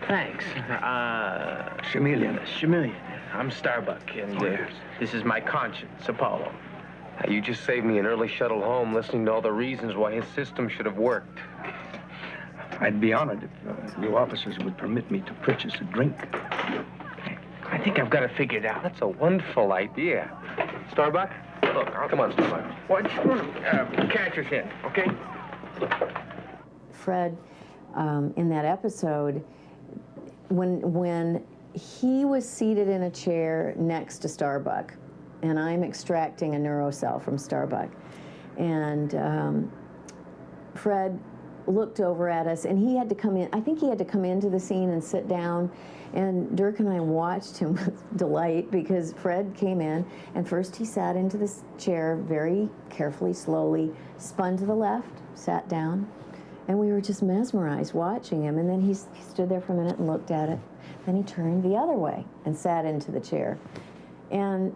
Thanks. Chameleon. Chameleon. I'm Starbuck, and yes. This is my conscience, Apollo. You just saved me an early shuttle home listening to all the reasons why his system should have worked. I'd be honored if you officers would permit me to purchase a drink. I think I've got it figured out. That's a wonderful idea. Starbuck? Look, come on, Starbuck. What? Catch us in, okay? Fred, in that episode, when he was seated in a chair next to Starbuck, and I'm extracting a neurocell from Starbuck, and Fred looked over at us, and he had to come in. I think he had to come into the scene and sit down, and Dirk and I watched him with delight because Fred came in, and first he sat into this chair very carefully, slowly, spun to the left, sat down, and we were just mesmerized watching him, and then he stood there for a minute and looked at it. Then he turned the other way and sat into the chair. And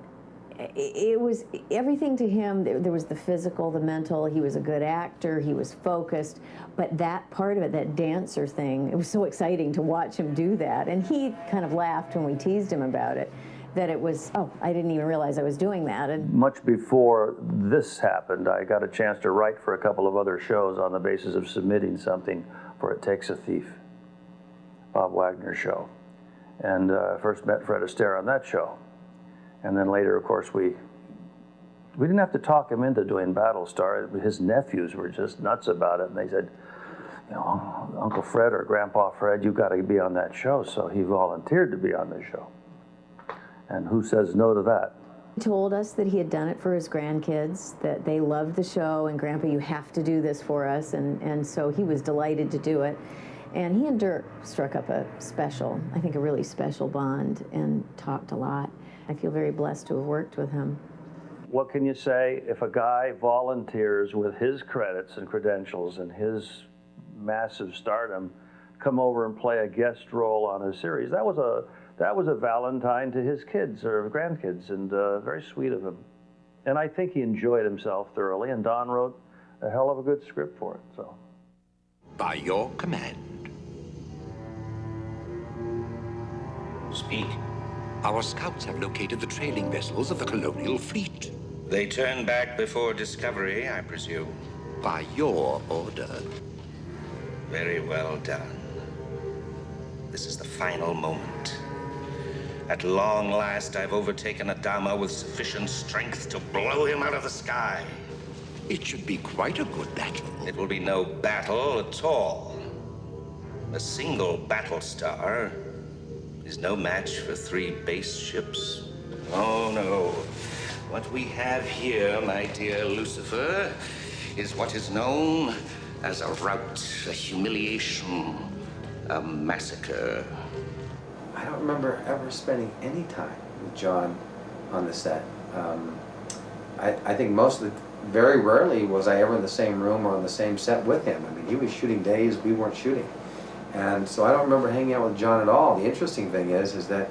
it was everything to him. There was the physical, the mental. He was a good actor. He was focused. But that part of it, that dancer thing, it was so exciting to watch him do that. And he kind of laughed when we teased him about it, that it was, oh, I didn't even realize I was doing that. And much before this happened, I got a chance to write for a couple of other shows on the basis of submitting something for It Takes a Thief, Bob Wagner's show. And first met Fred Astaire on that show. And then later, of course, we didn't have to talk him into doing Battlestar. His nephews were just nuts about it. And they said, you know, Uncle Fred or Grandpa Fred, you've got to be on that show. So he volunteered to be on the show. And who says no to that? He told us that he had done it for his grandkids, that they loved the show, and Grandpa, you have to do this for us. And so he was delighted to do it. And he and Dirk struck up a special, I think a really special bond, and talked a lot. I feel very blessed to have worked with him. What can you say if a guy volunteers with his credits and credentials and his massive stardom come over and play a guest role on a series? That was a Valentine to his kids or grandkids, and very sweet of him. And I think he enjoyed himself thoroughly, and Don wrote a hell of a good script for it. So, by your command. Speak. Our scouts have located the trailing vessels of the colonial fleet. They turned back before discovery, I presume. By your order. Very well done. This is the final moment. At long last, I've overtaken Adama with sufficient strength to blow him out of the sky. It should be quite a good battle. It will be no battle at all. A single Battlestar is no match for 3 base ships. Oh, no. What we have here, my dear Lucifer, is what is known as a rout, a humiliation, a massacre. I don't remember ever spending any time with John on the set. I think very rarely was I ever in the same room or on the same set with him. I mean, he was shooting days we weren't shooting. And so I don't remember hanging out with John at all. The interesting thing is that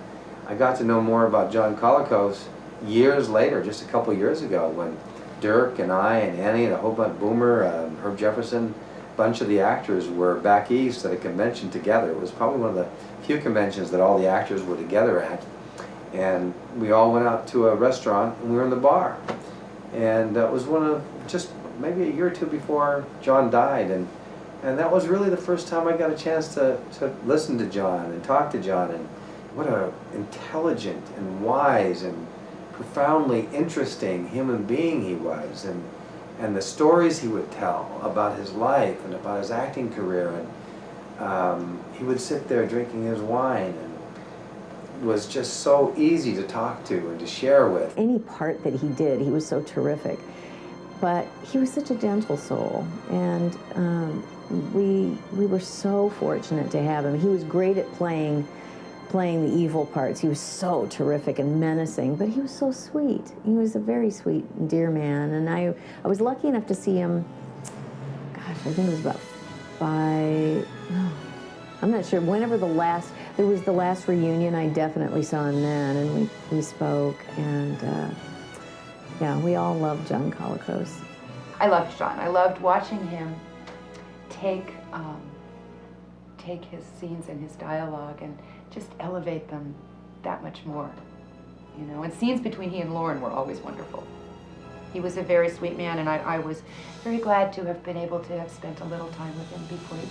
I got to know more about John Colicos years later, just a couple years ago, when Dirk and I and Annie and a whole bunch, Boomer, Herb Jefferson, a bunch of the actors were back east at a convention together. It was probably one of the few conventions that all the actors were together at. And we all went out to a restaurant and we were in the bar. And it was one of just maybe a year or two before John died. And that was really the first time I got a chance to listen to John and talk to John. And what a intelligent and wise and profoundly interesting human being he was. And the stories he would tell about his life and about his acting career. And he would sit there drinking his wine and was just so easy to talk to and to share with. Any part that he did, he was so terrific. But he was such a gentle soul, and we were so fortunate to have him. He was great at playing the evil parts. He was so terrific and menacing, but he was so sweet. He was a very sweet and dear man, and I was lucky enough to see him, gosh, I think it was about I'm not sure, whenever there was the last reunion, I definitely saw him then, and we spoke, and yeah, we all loved John Colicos. I loved John. I loved watching him take take his scenes and his dialogue and just elevate them that much more. You know, and scenes between he and Lauren were always wonderful. He was a very sweet man, and I was very glad to have been able to have spent a little time with him before he